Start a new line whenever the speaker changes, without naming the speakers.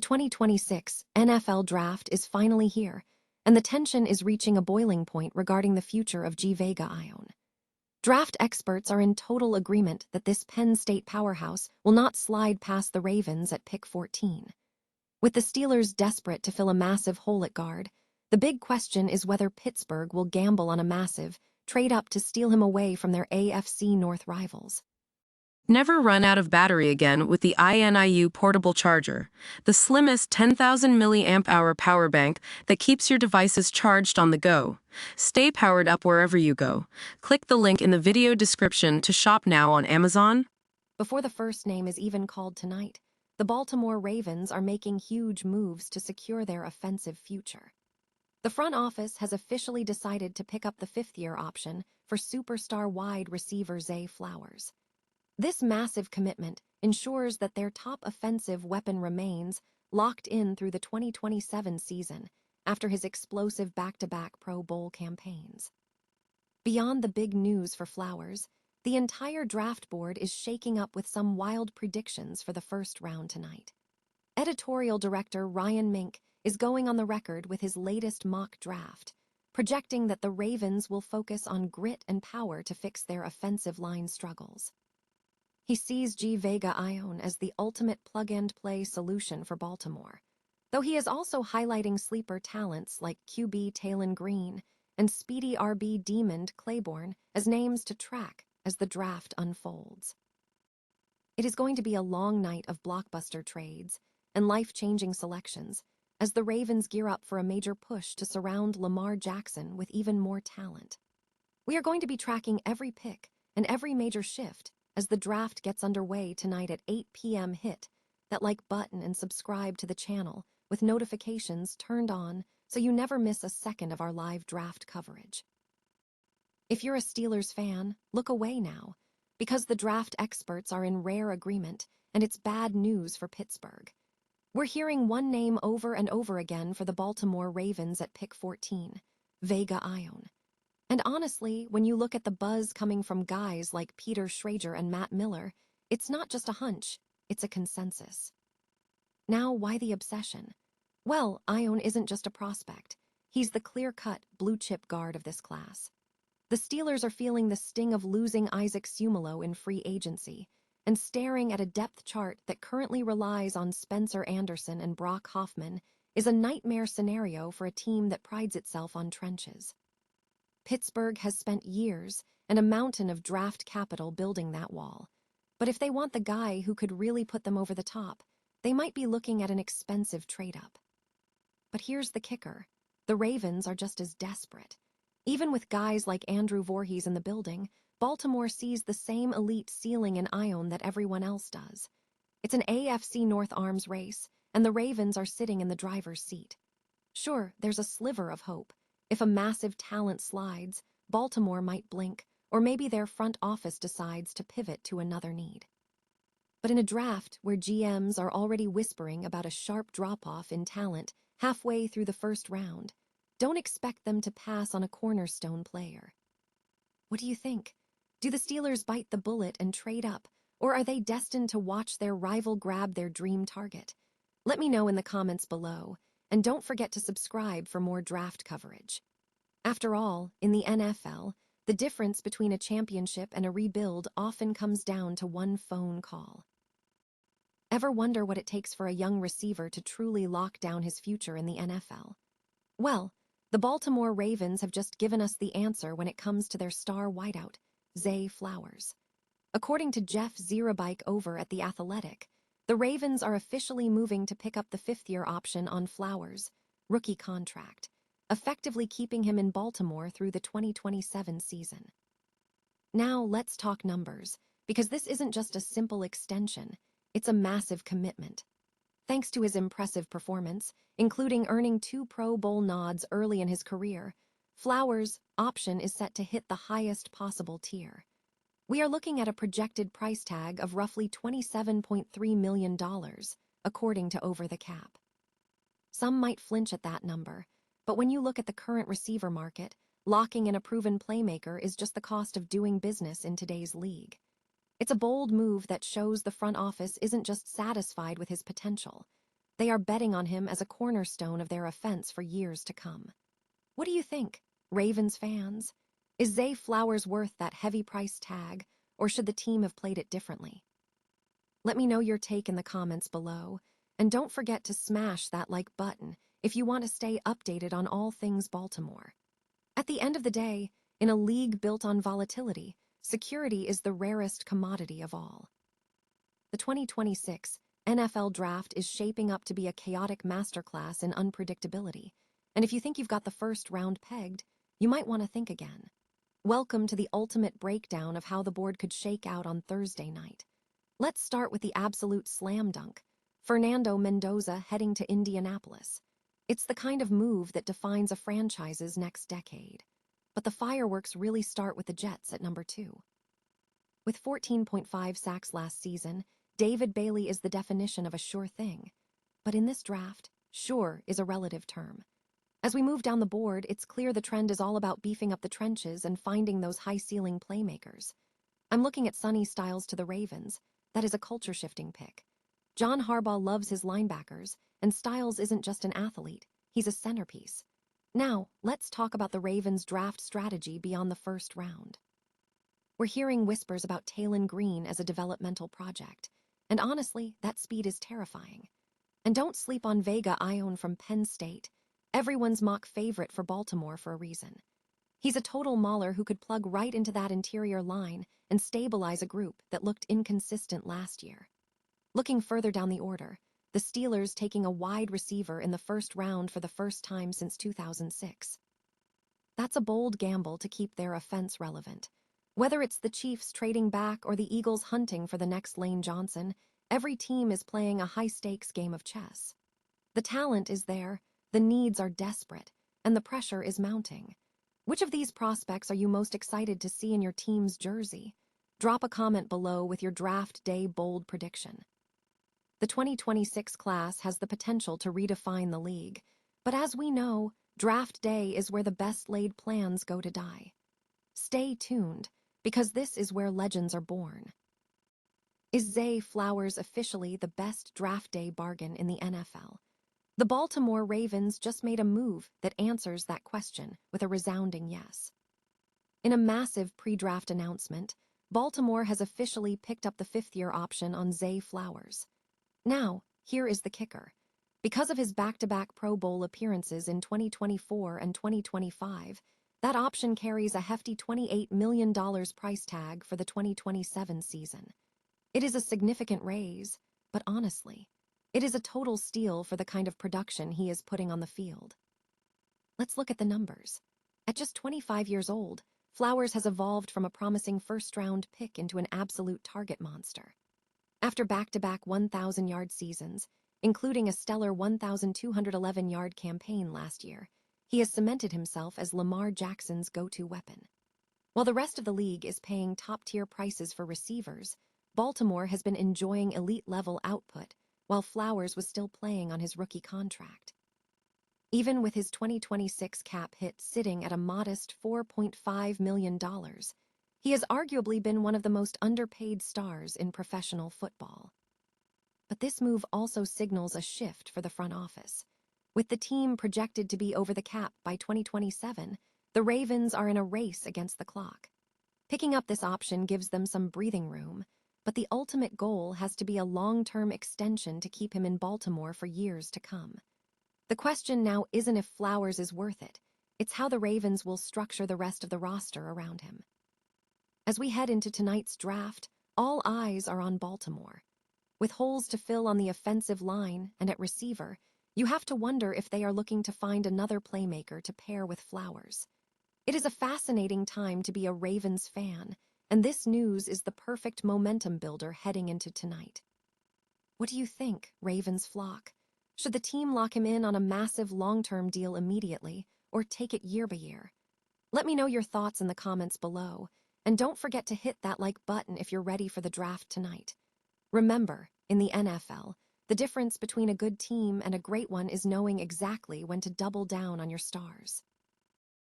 The 2026 NFL Draft is finally here, and the tension is reaching a boiling point regarding the future of Vega Ioane. Draft experts are in total agreement that this Penn State powerhouse will not slide past the Ravens at pick 14. With the Steelers desperate to fill a massive hole at guard, the big question is whether Pittsburgh will gamble on a massive trade up to steal him away from their AFC North rivals.
Never run out of battery again with the INIU portable charger, the slimmest 10,000 milliamp hour power bank that keeps your devices charged on the go. Stay powered up wherever you go. Click the link in the video description to shop now on Amazon.
Before the first name is even called tonight, the Baltimore Ravens are making huge moves to secure their offensive future. The front office has officially decided to pick up the fifth-year option for superstar wide receiver Zay Flowers. This massive commitment ensures that their top offensive weapon remains locked in through the 2027 season after his explosive back-to-back Pro Bowl campaigns. Beyond the big news for Flowers, the entire draft board is shaking up with some wild predictions for the first round tonight. Editorial director Ryan Mink is going on the record with his latest mock draft, projecting that the Ravens will focus on grit and power to fix their offensive line struggles. He sees Vega Ioane as the ultimate plug-and-play solution for Baltimore, though he is also highlighting sleeper talents like QB Talon Green and speedy RB Demond Claiborne as names to track as the draft unfolds. It is going to be a long night of blockbuster trades and life-changing selections as the Ravens gear up for a major push to surround Lamar Jackson with even more talent. We are going to be tracking every pick and every major shift as the draft gets underway tonight at 8 p.m. Hit that like button and subscribe to the channel with notifications turned on so you never miss a second of our live draft coverage. If you're a Steelers fan, look away now, because the draft experts are in rare agreement and it's bad news for Pittsburgh. We're hearing one name over and over again for the Baltimore Ravens at pick 14, Vega Ioane. And honestly, when you look at the buzz coming from guys like Peter Schrager and Matt Miller, it's not just a hunch, it's a consensus. Now, why the obsession? Well, Ioane isn't just a prospect. He's the clear-cut, blue-chip guard of this class. The Steelers are feeling the sting of losing Isaac Seumalo in free agency and staring at a depth chart that currently relies on Spencer Anderson and Brock Hoffman is a nightmare scenario for a team that prides itself on trenches. Pittsburgh has spent years and a mountain of draft capital building that wall. But if they want the guy who could really put them over the top, they might be looking at an expensive trade-up. But here's the kicker. The Ravens are just as desperate. Even with guys like Andrew Voorhees in the building, Baltimore sees the same elite ceiling in Ioane that everyone else does. It's an AFC North arms race, and the Ravens are sitting in the driver's seat. Sure, there's a sliver of hope. If a massive talent slides, Baltimore might blink, or maybe their front office decides to pivot to another need. But in a draft where GMs are already whispering about a sharp drop-off in talent halfway through the first round, don't expect them to pass on a cornerstone player. What do you think? Do the Steelers bite the bullet and trade up, or are they destined to watch their rival grab their dream target? Let me know in the comments below. And don't forget to subscribe for more draft coverage. After all, in the NFL, the difference between a championship and a rebuild often comes down to one phone call. Ever wonder what it takes for a young receiver to truly lock down his future in the NFL? Well, the Baltimore Ravens have just given us the answer when it comes to their star wideout, Zay Flowers. According to Jeff Zerabike over at The Athletic, the Ravens are officially moving to pick up the fifth-year option on Flowers' rookie contract, effectively keeping him in Baltimore through the 2027 season. Now let's talk numbers, because this isn't just a simple extension, it's a massive commitment. Thanks to his impressive performance, including earning 2 Pro Bowl nods early in his career, Flowers' option is set to hit the highest possible tier. We are looking at a projected price tag of roughly $27.3 million, according to Over the Cap. Some might flinch at that number, but when you look at the current receiver market, locking in a proven playmaker is just the cost of doing business in today's league. It's a bold move that shows the front office isn't just satisfied with his potential. They are betting on him as a cornerstone of their offense for years to come. What do you think, Ravens fans? Is Zay Flowers worth that heavy price tag, or should the team have played it differently? Let me know your take in the comments below, and don't forget to smash that like button if you want to stay updated on all things Baltimore. At the end of the day, in a league built on volatility, security is the rarest commodity of all. The 2026 NFL Draft is shaping up to be a chaotic masterclass in unpredictability, and if you think you've got the first round pegged, you might want to think again. Welcome to the ultimate breakdown of how the board could shake out on Thursday night. Let's start with the absolute slam dunk, Fernando Mendoza heading to Indianapolis. It's the kind of move that defines a franchise's next decade. But the fireworks really start with the Jets at number 2. With 14.5 sacks last season, David Bailey is the definition of a sure thing. But in this draft, sure is a relative term. As we move down the board, it's clear the trend is all about beefing up the trenches and finding those high-ceiling playmakers. I'm looking at Sonny Styles to the Ravens. That is a culture-shifting pick. John Harbaugh loves his linebackers, and Styles isn't just an athlete, he's a centerpiece. Now, let's talk about the Ravens' draft strategy beyond the first round. We're hearing whispers about Taylon Green as a developmental project, and honestly, that speed is terrifying. And don't sleep on Vega Ioane from Penn State, everyone's mock favorite for Baltimore for a reason. He's a total mauler who could plug right into that interior line and stabilize a group that looked inconsistent last year. Looking further down the order, the Steelers taking a wide receiver in the first round for the first time since 2006. That's a bold gamble to keep their offense relevant. Whether it's the Chiefs trading back or the Eagles hunting for the next Lane Johnson, every team is playing a high-stakes game of chess. The talent is there, the needs are desperate, and the pressure is mounting. Which of these prospects are you most excited to see in your team's jersey? Drop a comment below with your draft day bold prediction. The 2026 class has the potential to redefine the league, but as we know, draft day is where the best-laid plans go to die. Stay tuned, because this is where legends are born. Is Zay Flowers officially the best draft day bargain in the NFL? The Baltimore Ravens just made a move that answers that question with a resounding yes. In a massive pre-draft announcement, Baltimore has officially picked up the fifth-year option on Zay Flowers. Now, here is the kicker. Because of his back-to-back Pro Bowl appearances in 2024 and 2025, that option carries a hefty $28 million price tag for the 2027 season. It is a significant raise, but honestly, it is a total steal for the kind of production he is putting on the field. Let's look at the numbers. At just 25 years old, Flowers has evolved from a promising first-round pick into an absolute target monster. After back-to-back 1,000-yard seasons, including a stellar 1,211-yard campaign last year, he has cemented himself as Lamar Jackson's go-to weapon. While the rest of the league is paying top-tier prices for receivers, Baltimore has been enjoying elite-level output, while Flowers was still playing on his rookie contract. Even with his 2026 cap hit sitting at a modest $4.5 million, he has arguably been one of the most underpaid stars in professional football. But this move also signals a shift for the front office. With the team projected to be over the cap by 2027, the Ravens are in a race against the clock. Picking up this option gives them some breathing room, but the ultimate goal has to be a long-term extension to keep him in Baltimore for years to come. The question now isn't if Flowers is worth it, it's how the Ravens will structure the rest of the roster around him. As we head into tonight's draft, all eyes are on Baltimore. With holes to fill on the offensive line and at receiver, you have to wonder if they are looking to find another playmaker to pair with Flowers. It is a fascinating time to be a Ravens fan, and this news is the perfect momentum builder heading into tonight. What do you think, Ravens flock? Should the team lock him in on a massive long-term deal immediately, or take it year by year? Let me know your thoughts in the comments below, and don't forget to hit that like button if you're ready for the draft tonight. Remember, in the NFL, the difference between a good team and a great one is knowing exactly when to double down on your stars.